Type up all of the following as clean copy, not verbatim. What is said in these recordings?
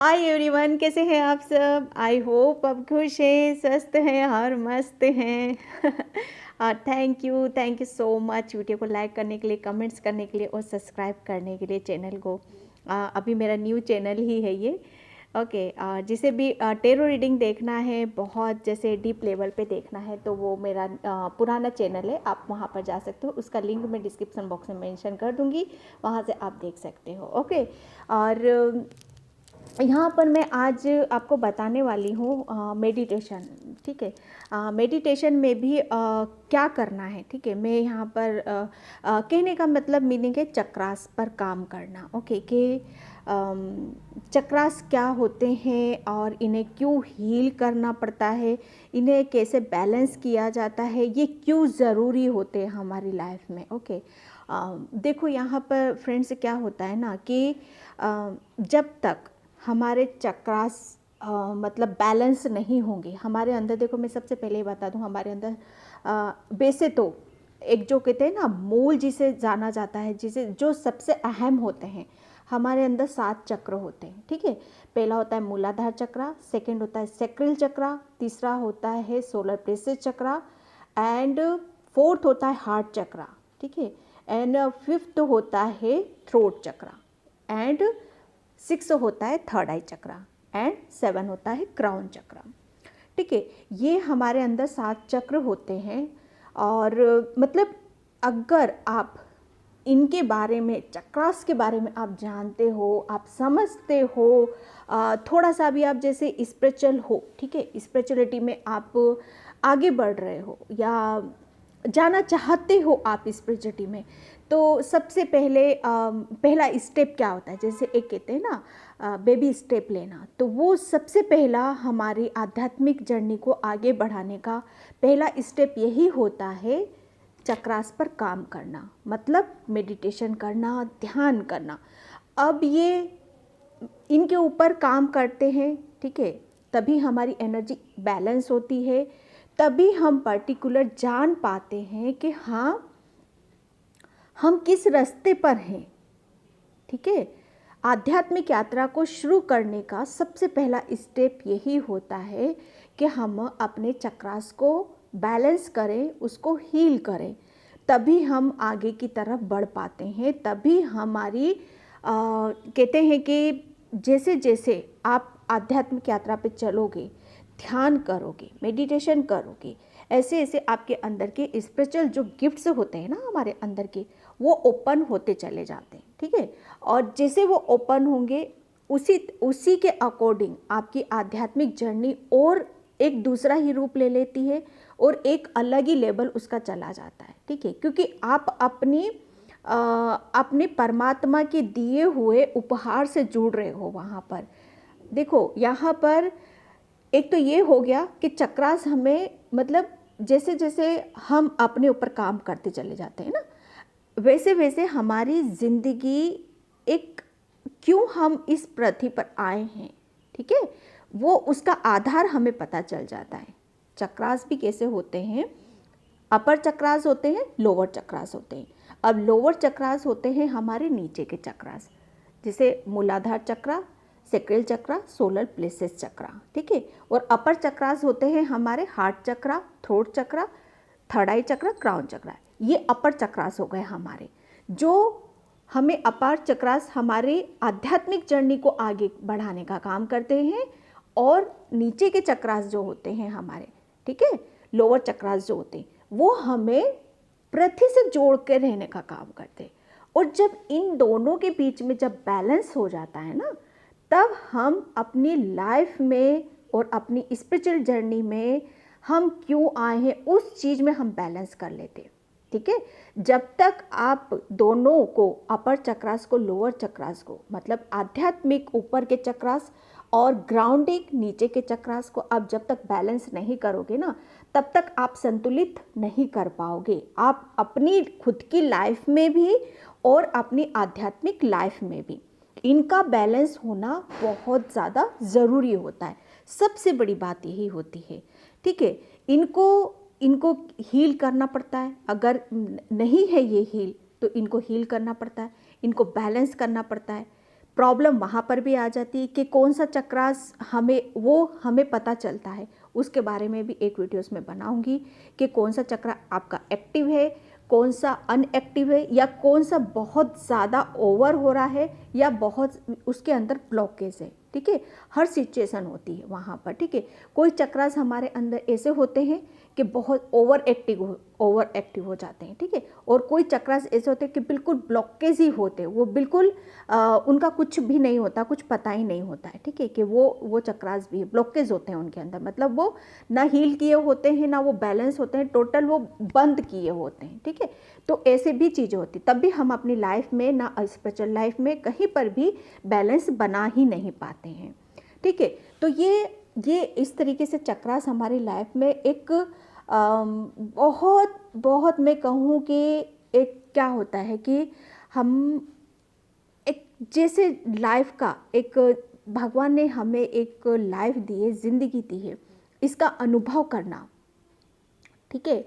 Hi everyone, कैसे हैं आप सब। आई होप आप खुश हैं, स्वस्थ हैं और मस्त हैं। Thank you so much video को लाइक करने के लिए, कमेंट्स करने के लिए और सब्सक्राइब करने के लिए चैनल को। अभी मेरा न्यू चैनल ही है ये। ओके, जिसे भी टेरो रीडिंग देखना है, बहुत जैसे डीप लेवल पे देखना है, तो वो मेरा पुराना चैनल है, आप वहाँ पर जा सकते हो। उसका लिंक मैं डिस्क्रिप्शन बॉक्स में मेंशन कर दूँगी, वहाँ से आप देख सकते हो। ओके, और यहाँ पर मैं आज आपको बताने वाली हूँ मेडिटेशन। ठीक है, मेडिटेशन में भी क्या करना है। ठीक है, मैं यहाँ पर कहने का मतलब मीनिंग है चक्रास पर काम करना। ओके, कि चक्रास क्या होते हैं और इन्हें क्यों हील करना पड़ता है, इन्हें कैसे बैलेंस किया जाता है, ये क्यों ज़रूरी होते हैं हमारी लाइफ में। ओके, देखो यहाँ पर फ्रेंड्स क्या होता है ना कि जब तक हमारे चक्रास मतलब बैलेंस नहीं होंगे हमारे अंदर। देखो, मैं सबसे पहले ही बता दूं, हमारे अंदर वैसे तो एक जो कहते हैं ना मूल, जिसे जाना जाता है, जिसे जो सबसे अहम होते हैं, हमारे अंदर 7 चक्र होते हैं। ठीक है, पहला होता है मूलाधार चक्र, सेकंड होता है सैक्रल चक्र, तीसरा होता है सोलर प्लेक्सस चक्र, एंड फोर्थ होता है हार्ट चक्र। ठीक है, एंड फिफ्थ होता है थ्रोट चक्र, एंड 6 होता है थर्ड आई चक्र, एंड 7 होता है क्राउन चक्र। ठीक है, ये हमारे अंदर 7 चक्र होते हैं। और मतलब अगर आप इनके बारे में, चक्रास के बारे में आप जानते हो, आप समझते हो, थोड़ा सा भी आप जैसे स्पिरिचुअल हो, ठीक है, स्पिरिचुअलिटी में आप आगे बढ़ रहे हो या जाना चाहते हो आप स्पिरिचुअलिटी में, तो सबसे पहले पहला स्टेप क्या होता है, जैसे एक कहते हैं ना बेबी स्टेप लेना, तो वो सबसे पहला हमारी आध्यात्मिक जर्नी को आगे बढ़ाने का पहला स्टेप यही होता है, चक्रास पर काम करना, मतलब मेडिटेशन करना, ध्यान करना। अब ये इनके ऊपर काम करते हैं, ठीक है, तभी हमारी एनर्जी बैलेंस होती है, तभी हम पर्टिकुलर जान पाते हैं कि हाँ, हम किस रास्ते पर हैं। ठीक है, आध्यात्मिक यात्रा को शुरू करने का सबसे पहला स्टेप यही होता है कि हम अपने चक्रास को बैलेंस करें, उसको हील करें, तभी हम आगे की तरफ बढ़ पाते हैं। तभी हमारी कहते हैं कि जैसे जैसे आप आध्यात्मिक यात्रा पे चलोगे, ध्यान करोगे, मेडिटेशन करोगे, ऐसे ऐसे आपके अंदर के स्पिरिचुअल जो गिफ्ट्स होते हैं ना हमारे अंदर के, वो ओपन होते चले जाते हैं। ठीक है, और जैसे वो ओपन होंगे, उसी उसी के अकॉर्डिंग आपकी आध्यात्मिक जर्नी और एक दूसरा ही रूप ले लेती है और एक अलग ही लेवल उसका चला जाता है। ठीक है, क्योंकि आप अपने परमात्मा के दिए हुए उपहार से जुड़ रहे हो वहाँ पर। देखो यहाँ पर एक तो ये हो गया कि चक्रास हमें, मतलब जैसे जैसे हम अपने ऊपर काम करते चले जाते हैं ना, वैसे वैसे हमारी ज़िंदगी एक, क्यों हम इस पृथ्वी पर आए हैं, ठीक है, वो उसका आधार हमें पता चल जाता है। चक्रास भी कैसे होते हैं, अपर चक्रास होते हैं, लोअर चक्रास होते हैं। अब लोअर चक्रास होते हैं हमारे नीचे के चक्रास, जैसे मूलाधार चक्र, सैक्रल चक्र, सोलर प्लेक्सस चक्र। ठीक है, और अपर चक्रास होते हैं हमारे हार्ट चक्र, थ्रोट चक्र, थर्ड आई चक्र, क्राउन चक्र। ये अपर चक्रास हो गए हमारे, जो हमें अपर चक्रास हमारे आध्यात्मिक जर्नी को आगे बढ़ाने का काम करते हैं। और नीचे के चक्रास जो होते हैं हमारे, ठीक है, लोअर चक्रास जो होते हैं, वो हमें पृथ्वी से जोड़ के रहने का काम करते हैं। और जब इन दोनों के बीच में जब बैलेंस हो जाता है ना, तब हम अपनी लाइफ में और अपनी स्पिरिचुअल जर्नी में हम क्यों आए हैं, उस चीज़ में हम बैलेंस कर लेते हैं। ठीक है, जब तक आप दोनों को, अपर चक्रास को, लोअर चक्रास को, मतलब आध्यात्मिक ऊपर के चक्रास और ग्राउंडिंग नीचे के चक्रास को आप जब तक बैलेंस नहीं करोगे ना, तब तक आप संतुलित नहीं कर पाओगे, आप अपनी खुद की लाइफ में भी और अपनी आध्यात्मिक लाइफ में भी। इनका बैलेंस होना बहुत ज़्यादा ज़रूरी होता है, सबसे बड़ी बात यही होती है। ठीक है, इनको इनको हील करना पड़ता है, अगर नहीं है ये हील तो इनको हील करना पड़ता है, इनको बैलेंस करना पड़ता है, प्रॉब्लम वहाँ पर भी आ जाती है कि कौन सा चक्रास हमें पता चलता है। उसके बारे में भी एक वीडियोस में बनाऊंगी कि कौन सा चक्र आपका एक्टिव है, कौन सा अनएक्टिव है, या कौन सा बहुत ज़्यादा ओवर हो रहा है या बहुत उसके अंदर ब्लॉकेज है। ठीक है, हर सिचुएशन होती है वहाँ पर। ठीक है, कोई चक्रास हमारे अंदर ऐसे होते हैं कि बहुत ओवर एक्टिव हो जाते हैं। ठीक है, और कोई चक्रास ऐसे होते हैं कि बिल्कुल ब्लॉकेज ही होते हैं, वो बिल्कुल उनका कुछ भी नहीं होता, कुछ पता ही नहीं होता है। ठीक है, कि वो चक्रास भी ब्लॉकेज होते हैं उनके अंदर, मतलब वो ना हील किए होते हैं, ना वो बैलेंस होते हैं, टोटल वो बंद किए होते हैं। ठीक है, तो ऐसे भी चीज़ें होती, तब भी हम अपनी लाइफ में ना स्पिरिचुअल लाइफ में कहीं पर भी बैलेंस बना ही नहीं पाते हैं। ठीक है, तो ये इस तरीके से चक्रास हमारी लाइफ में एक बहुत बहुत मैं कहूँ कि एक क्या होता है कि हम एक जैसे लाइफ का एक भगवान ने हमें एक लाइफ दी है, ज़िंदगी दी है, इसका अनुभव करना। ठीक है,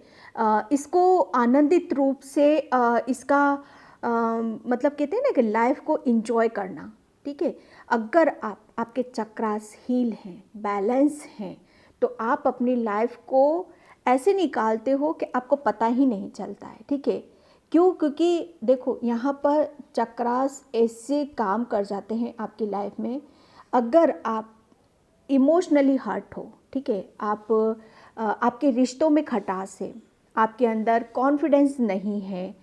इसको आनंदित रूप से इसका मतलब कहते हैं ना कि लाइफ को एंजॉय करना। ठीक है, अगर आपके चक्रास हील हैं, बैलेंस हैं, तो आप अपनी लाइफ को ऐसे निकालते हो कि आपको पता ही नहीं चलता है। ठीक है, क्यों? क्योंकि देखो यहाँ पर चक्रास ऐसे काम कर जाते हैं आपकी लाइफ में, अगर आप इमोशनली हर्ट हो। ठीक है, आपके रिश्तों में खटास है, आपके अंदर कॉन्फिडेंस नहीं है,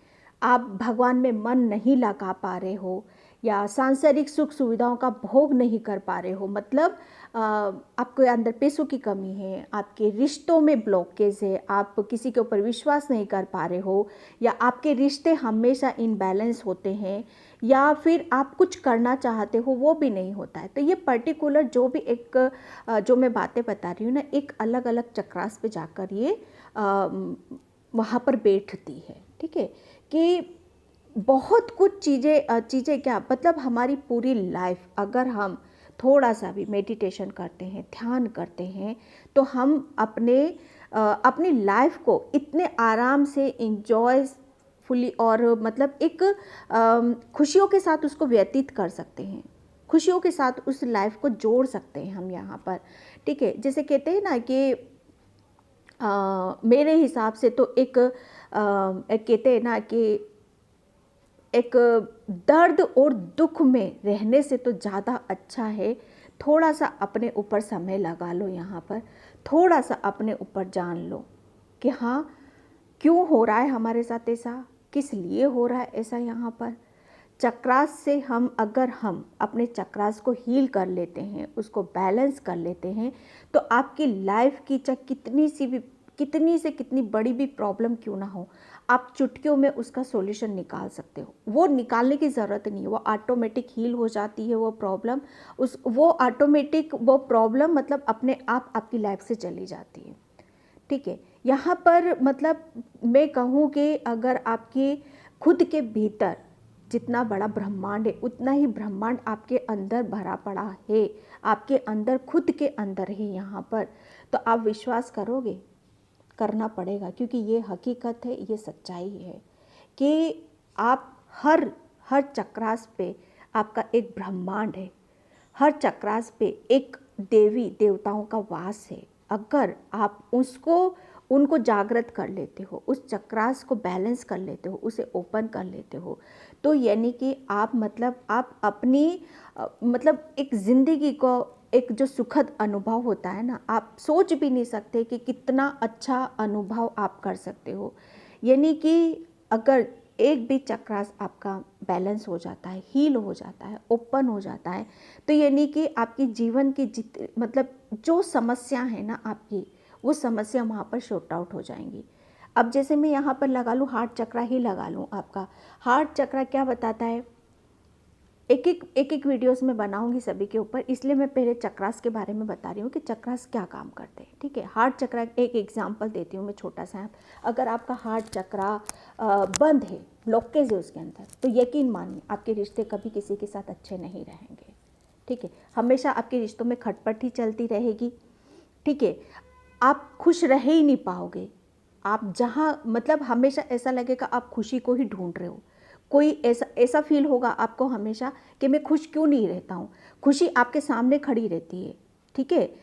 आप भगवान में मन नहीं लगा पा रहे हो, या सांसारिक सुख सुविधाओं का भोग नहीं कर पा रहे हो, मतलब आपके अंदर पैसों की कमी है, आपके रिश्तों में ब्लॉकेज है, आप किसी के ऊपर विश्वास नहीं कर पा रहे हो, या आपके रिश्ते हमेशा इनबैलेंस होते हैं, या फिर आप कुछ करना चाहते हो वो भी नहीं होता है। तो ये पर्टिकुलर जो भी एक जो मैं बातें बता रही हूँ ना, एक अलग अलग चक्रास पे जाकर ये वहाँ पर बैठती है। ठीक है, कि बहुत कुछ चीज़ें क्या मतलब हमारी पूरी लाइफ अगर हम थोड़ा सा भी मेडिटेशन करते हैं, ध्यान करते हैं, तो हम अपनी लाइफ को इतने आराम से इंजॉयफुली और मतलब एक खुशियों के साथ उसको व्यतीत कर सकते हैं, खुशियों के साथ उस लाइफ को जोड़ सकते हैं हम यहाँ पर। ठीक है, जैसे कहते हैं ना कि मेरे हिसाब से तो एक कहते हैं ना कि एक दर्द और दुख में रहने से तो ज़्यादा अच्छा है थोड़ा सा अपने ऊपर समय लगा लो, यहाँ पर थोड़ा सा अपने ऊपर जान लो कि हाँ क्यों हो रहा है हमारे साथ ऐसा, किस लिए हो रहा है ऐसा। यहाँ पर चक्रास से अगर हम अपने चक्रास को हील कर लेते हैं, उसको बैलेंस कर लेते हैं, तो आपकी लाइफ की चाहे कितनी से कितनी बड़ी भी प्रॉब्लम क्यों ना हो, आप चुटकियों में उसका सॉल्यूशन निकाल सकते हो। वो निकालने की ज़रूरत नहीं है, वो ऑटोमेटिक हील हो जाती है वो प्रॉब्लम, वो ऑटोमेटिक वो प्रॉब्लम मतलब अपने आप आपकी लाइफ से चली जाती है। ठीक है, यहाँ पर मतलब मैं कहूँ कि अगर आपके खुद के भीतर जितना बड़ा ब्रह्मांड है, उतना ही ब्रह्मांड आपके अंदर भरा पड़ा है, आपके अंदर खुद के अंदर है यहाँ पर, तो आप विश्वास करोगे, करना पड़ेगा, क्योंकि ये हकीकत है, ये सच्चाई है कि आप हर चक्रास पे आपका एक ब्रह्मांड है, हर चक्रास पे एक देवी देवताओं का वास है। अगर आप उनको जागृत कर लेते हो, उस चक्रास को बैलेंस कर लेते हो, उसे ओपन कर लेते हो, तो यानी कि आप अपनी मतलब एक ज़िंदगी को एक जो सुखद अनुभव होता है ना, आप सोच भी नहीं सकते कि कितना अच्छा अनुभव आप कर सकते हो। यानी कि अगर एक भी चक्रास आपका बैलेंस हो जाता है, हील हो जाता है, ओपन हो जाता है, तो यानी कि आपकी जीवन की मतलब जो समस्या है ना आपकी, वो समस्या वहाँ पर शॉर्ट आउट हो जाएंगी। अब जैसे मैं यहाँ पर लगा लूँ, हार्ट चक्रा ही लगा लूँ, आपका हार्ट चक्रा क्या बताता है, एक वीडियोस में बनाऊंगी सभी के ऊपर, इसलिए मैं पहले चक्रास के बारे में बता रही हूँ कि चक्रास क्या काम करते हैं। ठीक है, हार्ट चक्रा एक एग्जांपल देती हूँ मैं छोटा सा। अगर आपका हार्ट चक्रा बंद है, ब्लॉकेज है उसके अंदर, तो यकीन मानिए आपके रिश्ते कभी किसी के साथ अच्छे नहीं रहेंगे। ठीक है, हमेशा आपके रिश्तों में खटपट ही चलती रहेगी। ठीक है, आप खुश रह ही नहीं पाओगे, आप जहाँ मतलब हमेशा ऐसा लगेगा आप खुशी को ही ढूंढ रहे हो, कोई ऐसा ऐसा फील होगा आपको हमेशा कि मैं खुश क्यों नहीं रहता हूँ। खुशी आपके सामने खड़ी रहती है, ठीक है,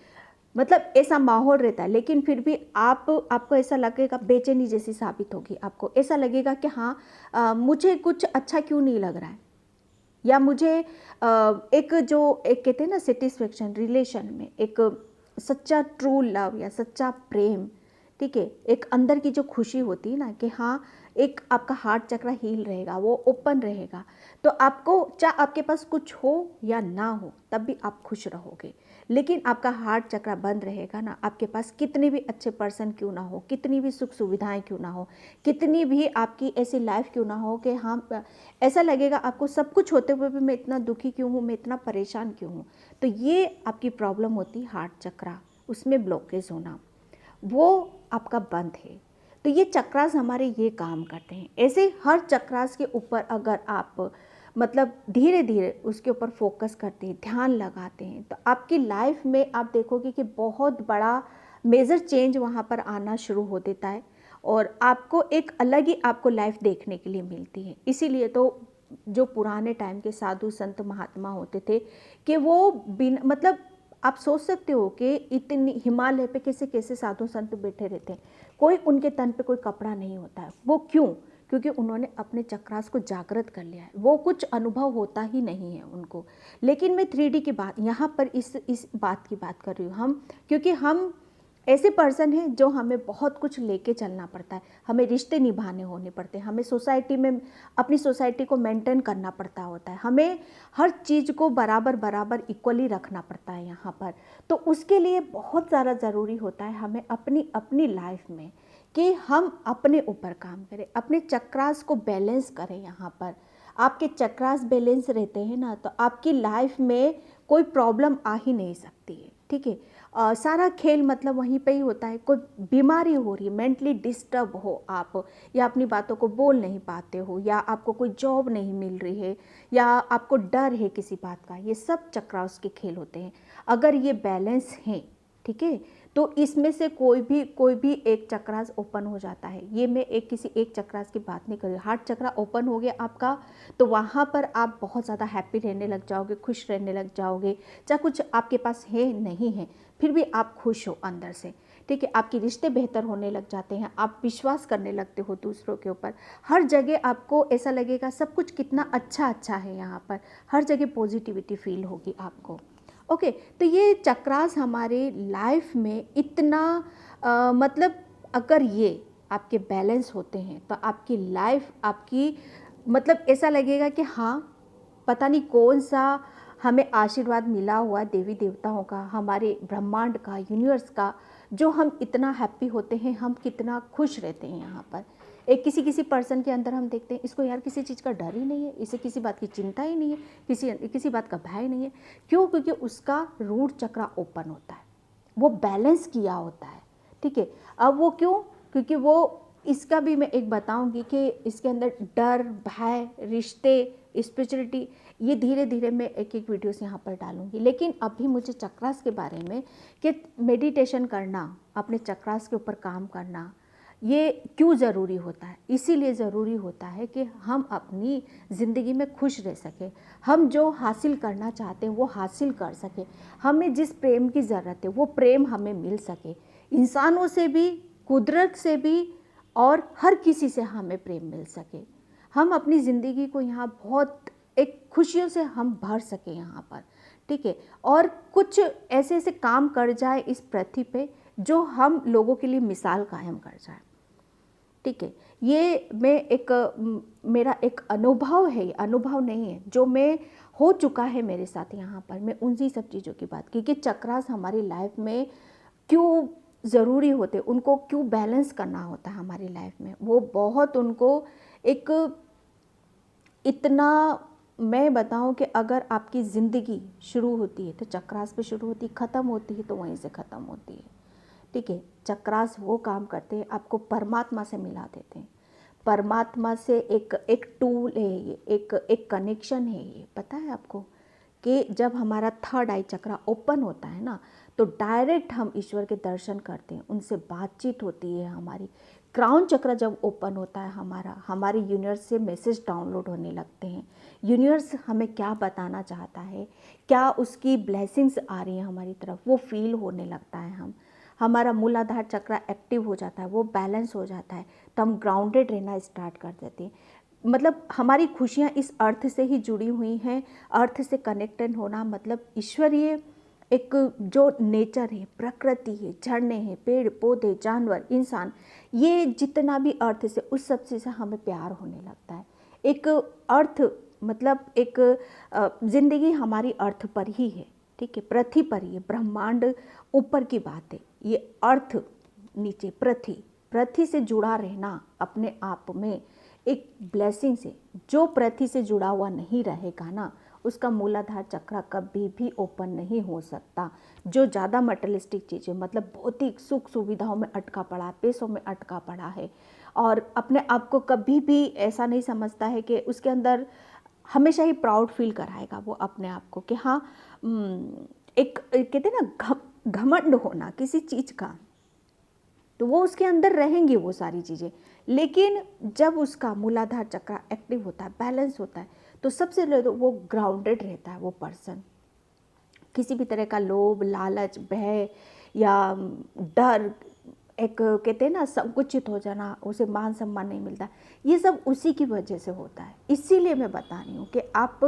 मतलब ऐसा माहौल रहता है, लेकिन फिर भी आपको ऐसा लगेगा, बेचैनी जैसी साबित होगी आपको, ऐसा लगेगा कि हाँ मुझे कुछ अच्छा क्यों नहीं लग रहा है, या मुझे एक जो एक कहते हैं ना सेटिस्फेक्शन रिलेशन में, एक सच्चा ट्रू लव या सच्चा प्रेम, ठीक है, एक अंदर की जो खुशी होती है ना कि हाँ एक आपका हार्ट चक्र हील रहेगा, वो ओपन रहेगा, तो आपको चाहे आपके पास कुछ हो या ना हो तब भी आप खुश रहोगे। लेकिन आपका हार्ट चक्र बंद रहेगा ना, आपके पास कितने भी अच्छे पर्सन क्यों ना हो, कितनी भी सुख सुविधाएं क्यों ना हो, कितनी भी आपकी ऐसी लाइफ क्यों ना हो कि हाँ ऐसा लगेगा आपको सब कुछ होते हुए भी मैं इतना दुखी क्यों हूँ, मैं इतना परेशान क्यों हूँ, तो ये आपकी प्रॉब्लम होती हार्ट चक्र, उसमें ब्लॉकेज होना, वो आपका बंद है। तो ये चक्रास हमारे ये काम करते हैं। ऐसे हर चक्रास के ऊपर अगर आप मतलब धीरे धीरे उसके ऊपर फोकस करते हैं, ध्यान लगाते हैं, तो आपकी लाइफ में आप देखोगे कि बहुत बड़ा मेजर चेंज वहाँ पर आना शुरू हो देता है, और आपको एक अलग ही आपको लाइफ देखने के लिए मिलती है। इसीलिए तो जो पुराने टाइम के साधु संत महात्मा होते थे कि वो बिन मतलब आप सोच सकते हो कि इतनी हिमालय पे कैसे कैसे साधु संत बैठे रहते हैं, कोई उनके तन पे कोई कपड़ा नहीं होता है। वो क्यों? क्योंकि उन्होंने अपने चक्रास को जागृत कर लिया है, वो कुछ अनुभव होता ही नहीं है उनको। लेकिन मैं 3D की बात यहाँ पर इस बात की बात कर रही हूँ हम, क्योंकि हम ऐसे पर्सन हैं जो हमें बहुत कुछ लेके चलना पड़ता है, हमें रिश्ते निभाने होने पड़ते हैं, हमें सोसाइटी में अपनी सोसाइटी को मेंटेन करना पड़ता होता है, हमें हर चीज़ को बराबर बराबर इक्वली रखना पड़ता है यहाँ पर। तो उसके लिए बहुत ज़्यादा ज़रूरी होता है हमें अपनी अपनी लाइफ में कि हम अपने ऊपर काम करें, अपने चक्रास को बैलेंस करें। यहाँ पर आपके चक्रास बैलेंस रहते हैं ना, तो आपकी लाइफ में कोई प्रॉब्लम आ ही नहीं सकती है, ठीक है। सारा खेल मतलब वहीं पे ही होता है। कोई बीमारी हो रही है, मेंटली डिस्टर्ब हो आप, या अपनी बातों को बोल नहीं पाते हो, या आपको कोई जॉब नहीं मिल रही है, या आपको डर है किसी बात का, ये सब चक्रास के खेल होते हैं। अगर ये बैलेंस हैं, ठीक है, तो इसमें से कोई भी एक चक्रास ओपन हो जाता है। ये मैं किसी एक चक्रास की बात नहीं कर रही। हार्ट चक्रा ओपन हो गया आपका, तो वहाँ पर आप बहुत ज़्यादा हैप्पी रहने लग जाओगे, खुश रहने लग जाओगे। चाहे कुछ आपके पास है नहीं है, फिर भी आप खुश हो अंदर से, ठीक है। आपके रिश्ते बेहतर होने लग जाते हैं, आप विश्वास करने लगते हो दूसरों के ऊपर। हर जगह आपको ऐसा लगेगा सब कुछ कितना अच्छा अच्छा है यहाँ पर, हर जगह पॉजिटिविटी फील होगी आपको। ओके, तो ये चक्रास हमारे लाइफ में इतना मतलब अगर ये आपके बैलेंस होते हैं तो आपकी लाइफ आपकी मतलब ऐसा लगेगा कि हाँ पता नहीं कौन सा हमें आशीर्वाद मिला हुआ देवी देवताओं का, हमारे ब्रह्मांड का, यूनिवर्स का, जो हम इतना हैप्पी होते हैं, हम कितना खुश रहते हैं यहाँ पर। एक किसी किसी पर्सन के अंदर हम देखते हैं इसको यार किसी चीज़ का डर ही नहीं है, इसे किसी बात की चिंता ही नहीं है, किसी बात का भय नहीं है। क्यों? क्योंकि उसका रूट चक्र ओपन होता है, वो बैलेंस किया होता है, ठीक है। अब वो क्यों? क्योंकि वो इसका भी मैं एक बताऊंगी कि इसके अंदर डर, भय, रिश्ते, स्पिरिचुअलिटी, ये धीरे धीरे मैं एक एक वीडियोस यहाँ पर डालूंगी। लेकिन अभी मुझे चक्रास के बारे में कि मेडिटेशन करना, अपने चक्रास के ऊपर काम करना, ये क्यों ज़रूरी होता है? इसीलिए ज़रूरी होता है कि हम अपनी ज़िंदगी में खुश रह सकें, हम जो हासिल करना चाहते हैं वो हासिल कर सकें, हमें जिस प्रेम की ज़रूरत है वो प्रेम हमें मिल सके, इंसानों से भी, कुदरत से भी, और हर किसी से हमें प्रेम मिल सके। हम अपनी ज़िंदगी को यहाँ बहुत एक खुशियों से हम भर सके यहाँ पर, ठीक है। और कुछ ऐसे ऐसे काम कर जाए इस पृथ्वी पे जो हम लोगों के लिए मिसाल कायम कर जाए, ठीक है। ये मैं मेरा एक अनुभव है, अनुभव नहीं है, जो मैं हो चुका है मेरे साथ यहाँ पर। मैं उन्हीं सब चीज़ों की बात की कि चक्रास हमारी लाइफ में क्यों ज़रूरी होते, उनको क्यों बैलेंस करना होता है हमारी लाइफ में। वो बहुत उनको एक इतना, मैं बताऊं कि अगर आपकी ज़िंदगी शुरू होती है तो चक्रास पे शुरू होती है, ख़त्म होती है तो वहीं से ख़त्म होती है, ठीक है। चक्रास वो काम करते हैं, आपको परमात्मा से मिला देते हैं। परमात्मा से एक टूल है ये, एक कनेक्शन है ये। पता है आपको कि जब हमारा थर्ड आई चक्रा ओपन होता है ना, तो डायरेक्ट हम ईश्वर के दर्शन करते हैं, उनसे बातचीत होती है हमारी, क्राउन चक्र जब ओपन होता है हमारे यूनिवर्स से मैसेज डाउनलोड होने लगते हैं। यूनिवर्स हमें क्या बताना चाहता है, क्या उसकी ब्लेसिंग्स आ रही हैं हमारी तरफ, वो फील होने लगता है। हमारा मूलाधार चक्र एक्टिव हो जाता है, वो बैलेंस हो जाता है, तो हम ग्राउंडेड रहना स्टार्ट कर देते हैं। मतलब हमारी खुशियाँ इस अर्थ से ही जुड़ी हुई हैं। अर्थ से कनेक्टेड होना मतलब ईश्वरीय एक जो नेचर है, प्रकृति है, झरने हैं, पेड़ पौधे, जानवर, इंसान, ये जितना भी अर्थ से, उस सब से हमें प्यार होने लगता है। एक अर्थ मतलब एक जिंदगी हमारी अर्थ पर ही है, ठीक है, पृथ्वी पर ही है। ब्रह्मांड ऊपर की बात है, ये अर्थ नीचे पृथ्वी से जुड़ा रहना अपने आप में एक ब्लेसिंग से। जो पृथ्वी से जुड़ा हुआ नहीं रहेगा ना, उसका मूलाधार चक्र कभी भी ओपन नहीं हो सकता। जो ज़्यादा मटेरियलिस्टिक चीज़ें मतलब भौतिक सुख सुविधाओं में अटका पड़ा है, पैसों में अटका पड़ा है, और अपने आप को कभी भी ऐसा नहीं समझता है कि उसके अंदर हमेशा ही प्राउड फील कराएगा वो अपने आप को कि हाँ, एक कहते हैं ना घमंड होना किसी चीज़ का, तो वो उसके अंदर रहेंगी वो सारी चीज़ें। लेकिन जब उसका मूलाधार चक्र एक्टिव होता है, बैलेंस होता है, तो सबसे पहले तो वो ग्राउंडेड रहता है वो पर्सन। किसी भी तरह का लोभ, लालच, भय या डर, एक कहते हैं ना संकुचित हो जाना, उसे मान सम्मान नहीं मिलता, ये सब उसी की वजह से होता है। इसीलिए मैं बता रही हूँ कि आप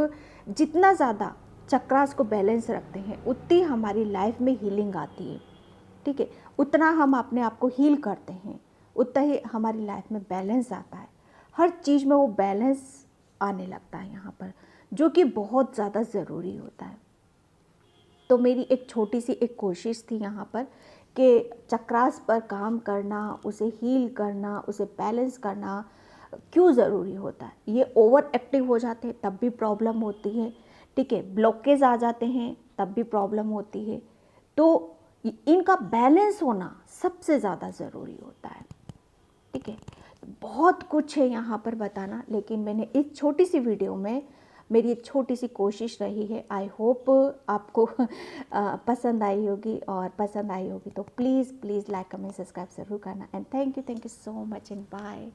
जितना ज़्यादा चक्रास को बैलेंस रखते हैं, उतनी हमारी लाइफ में हीलिंग आती है, ठीक है। उतना हम अपने आप को हील करते हैं, उतना ही हमारी लाइफ में बैलेंस आता है। हर चीज़ में वो बैलेंस आने लगता है यहाँ पर, जो कि बहुत ज़्यादा ज़रूरी होता है। तो मेरी एक छोटी सी एक कोशिश थी यहाँ पर कि चक्रास पर काम करना, उसे हील करना, उसे बैलेंस करना क्यों ज़रूरी होता है। ये ओवर एक्टिव हो जाते हैं तब भी प्रॉब्लम होती है, ठीक है, ब्लॉकेज आ जाते हैं तब भी प्रॉब्लम होती है। तो इनका बैलेंस होना सबसे ज़्यादा ज़रूरी होता है, ठीक है। बहुत कुछ है यहाँ पर बताना, लेकिन मैंने इस छोटी सी वीडियो में मेरी एक छोटी सी कोशिश रही है। आई होप आपको पसंद आई होगी, और पसंद आई होगी तो please please like comment subscribe ज़रूर करना। And thank you so much and bye.